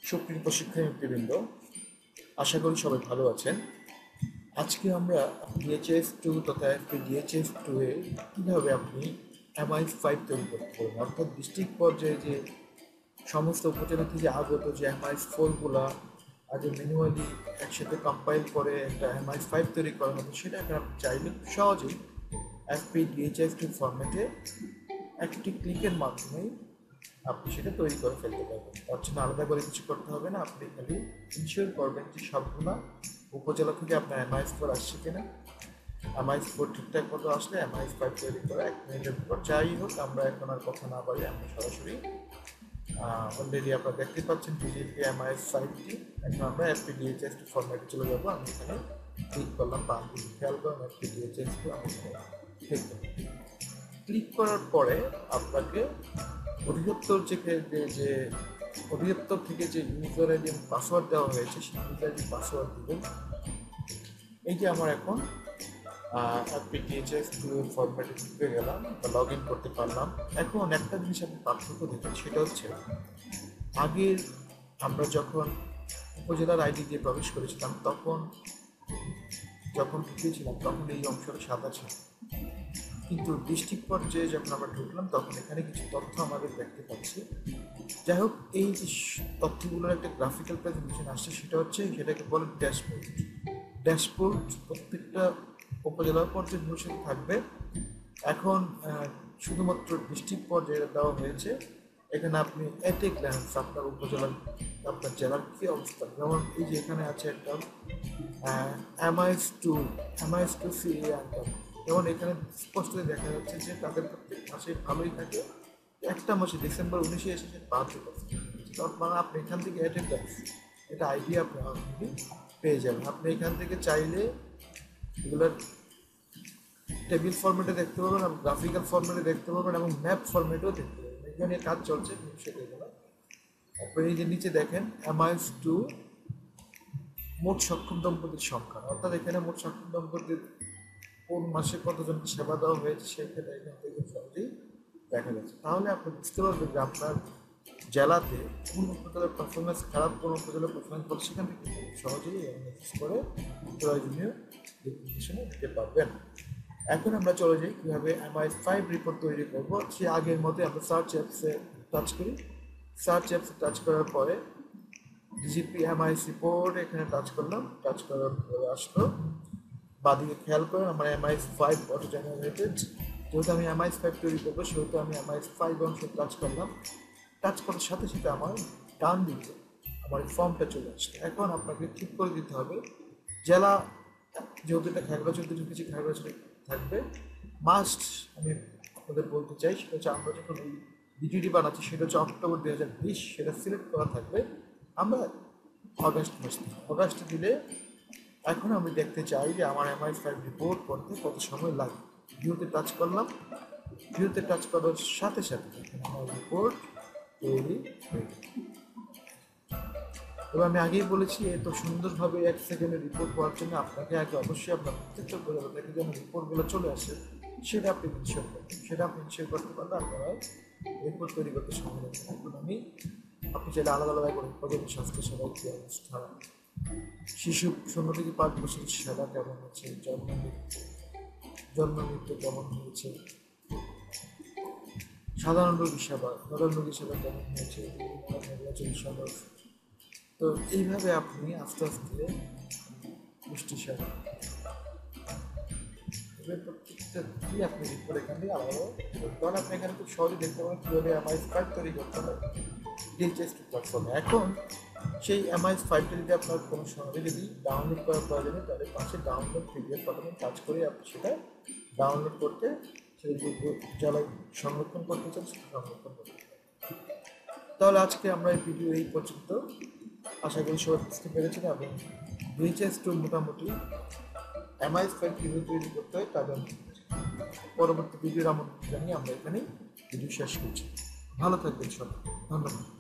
সুপ্রিয় প্রশিক্ষণার্থীবৃন্দ, আশা করি সবাই ভালো আছেন। আজকে আমরা DHIS2 তথা DHIS2 এ কীভাবে আপনি MI5 তৈরি করতে পারবেন, অর্থাৎ ডিস্ট্রিক্ট পর্যায়ে যে সমস্ত উপজেলা থেকে আগত যে MI4গুলা আগে ম্যানুয়ালি একসাথে কম্পাইল করে একটা MI5 তৈরি করা হবে, সেটা এখন আপনি চাইলে সহজেই DHIS2 ফরম্যাটে একটি ক্লিকের মাধ্যমেই আপনি সেটা তৈরি করে ফেলতে পারবেন। তার জন্য আলাদা করে কিছু করতে হবে না। আপনি খালি ইনশিওর করবেন যে সবগুলো উপজেলা থেকে আপনার MI4 আসছে কিনা। MI4 ঠিকঠাক মতো আসলে MI5 তৈরি করে 1 মিনিটের পর, যাই হোক আমরা এখন আর কথা না বাড়ি আমরা সরাসরি অলরেডি আপনারা দেখতে পাচ্ছেন ডিজিপি MI5টি। এখন আমরা DHIS2 ফরম্যাটে চলে যাবো। আমি এখানে ক্লিক করলাম, বা খেয়াল করেন DHIS2 আমি ক্লিক করলাম। ক্লিক করার পরে আপনাকে অধিদপ্তর থেকে যে অধিদপ্তর থেকে যে ইউজার আইডি এবং পাসওয়ার্ড দেওয়া হয়েছে, সেই ইউজার আইডি পাসওয়ার্ড দিবেন। এই যে আমার এখন DHIS2 ফরম্যাটে ঢুকে গেলাম বা লগ ইন করতে পারলাম। এখন একটা জিনিস আপনি পার্থক্য দেখেন, সেটা হচ্ছে আগের আমরা যখন উপজেলার আইডি দিয়ে প্রবেশ করেছিলাম, যখন ঢুকেছিলাম তখন এই অংশটা সাদা ছিল, কিন্তু ডিস্ট্রিক্ট পর্যায়ে যখন আমরা ঢুকলাম তখন এখানে কিছু তথ্য আমাদের দেখতে পাচ্ছি। যাই হোক, এই যে তথ্যগুলোর একটা গ্রাফিক্যাল প্রেজেন্টেশন আসছে, সেটাকে বলে ড্যাশবোর্ড। প্রত্যেকটা উপজেলার পর্যায়ে ভবিষ্যতে থাকবে। এখন শুধুমাত্র ডিস্ট্রিক্ট পর্যায়ে দেওয়া হয়েছে। এখানে আপনি এট এ গ্ল্যান্স আপনার উপজেলার, আপনার জেলার কী অবস্থা, যেমন এই যে এখানে আছে একটা MI2 CA আনকাম। যেমন এখানে স্পষ্ট দেখা যাচ্ছে যে তাদের প্রত্যেক মাসে ভালোই থাকে, একটা মাসে ডিসেম্বর 19-এ এসেছে 5%। মানে আপনি এখান থেকে অ্যাটেন্ডেন্স এটা আইডিয়া আপনি পেয়ে যাবেন। আপনি এখান থেকে চাইলে এগুলোর টেবিল ফরম্যাটে দেখতে পাবেন, এবং গ্রাফিক্যাল ফরম্যাটে দেখতে পাবেন, এবং ম্যাপ ফরম্যাটেও দেখতে পাবেন। এখানে কাজ চলছে সেটা এগুলো। আপনি এই যে নিচে দেখেন MI2 মোট সক্ষম দম্পতির সংখ্যা, অর্থাৎ এখানে মোট সক্ষম দম্পতির কোন মাসে কতজনকে সেবা দেওয়া হয়েছে সেক্ষেত্রে এখান থেকে সহজেই দেখা যাচ্ছে। তাহলে আপনি বুঝতে পারবেন যে আপনার জেলাতে কোন উপজেলার পারফরমেন্স খারাপ, কোন উপজেলার পারফরমেন্স ভালো, সেখান থেকে সহজেই অ্যানালাইসিস করে প্রয়োজনীয় ডিসিশনে দিতে পারবেন। এখন আমরা চলে যাই কীভাবে MI5 রিপোর্ট তৈরি করব। সে আগের মধ্যে আমরা সার্চ অ্যাপসে টাচ করি। সার্চ অ্যাপসে টাচ করার পরে ডিজিপি MI রিপোর্ট এখানে টাচ করলাম। টাচ করার পরে আসলো বাদিকে খেয়াল করেন আমার MI5 অটো জেনারেটেড। যেহেতু আমি MI5 তৈরি করবো, সেহেতু আমি MI5 অংশ টাচ করলাম। টাচ করার সাথে সাথে আমার ডান দিকে আমার ফর্মটা চলে আসছে। এখন আপনাকে ঠিক করে দিতে হবে জেলা, যেহেতু এটা খাগড়াছড়িতে ঢুকেছি, খাগড়াছড়ি থাকবে মাস্ট। আমি আপনাদের বলতে চাই সেটা হচ্ছে, আমরা যখন এই ভিডিওটি বানাচ্ছি সেটা হচ্ছে অক্টোবর 2020, সেটা সিলেক্ট করা থাকবে। আমরা অগাস্টে দিলে এখন আমি দেখতে চাই যে আমার MI5 রিপোর্ট করতে কত সময় লাগে। ভিউতে টাচ করলাম। ভিউতে টাচ করার সাথে সাথে আমার রিপোর্ট তৈরি হয়ে গেল। তবে আমি আগেই বলেছি, এত সুন্দরভাবে 1 সেকেন্ডে রিপোর্ট করার জন্য আপনাকে আগে অবশ্যই আপনার প্রত্যেকটা উপজেলা যেন রিপোর্টগুলো চলে আসে সেটা আপনি ইনশিওর করবেন। সেটা আপনি ইনশিওর করতে পারলে আপনারা রিপোর্ট তৈরি করতে সময় লাগবে। এখন আপনি চাইলে আলাদা আলাদা করে উপজেলা স্বাস্থ্য সেবা কী অবস্থা, শিশু 0 থেকে 5 বছরের সেবা কেমন আছে, জন্ম মৃত্যু কেমন হয়েছে, সাধারণ রোগী সেবা কেমন হয়েছে, নির্বাচনী সদর। তো এইভাবে আপনি আস্তে আস্তে পুষ্টি সেবা প্রত্যেকটা দিকেই আপনি রিপোর্ট এখান থেকে আলাদা, কারণ আপনি এখানে খুব সহজে দেখতে পাবেন কীভাবে MI5 তৈরি করতে হবে DHIS2 প্ল্যাটফর্মে। এখন সেই MI5টা যদি আপনার কোনো সময় যদি ডাউনলোড করার প্রয়োজন হয়, তাহলে পাশে ডাউনলোড PDF বাটনে টাচ করে আপনি সেটা ডাউনলোড করতে, সেটা যদি জেলায় সংরক্ষণ করতে চান সেটা সংরক্ষণ করতে। তাহলে আজকে আমরা এই ভিডিও এই পর্যন্ত। আশা করি সবাই বুঝতে পেরেছেন, এবং DHIS2 মোটামুটি MI5 কীভাবে তৈরি করতে হয় তা জানতে পেরেছি। পরবর্তী ভিডিওর আমন্ত্রণ জানিয়ে আমরা এখানেই ভিডিও শেষ করছি। ভালো থাকবেন সবাই, ধন্যবাদ।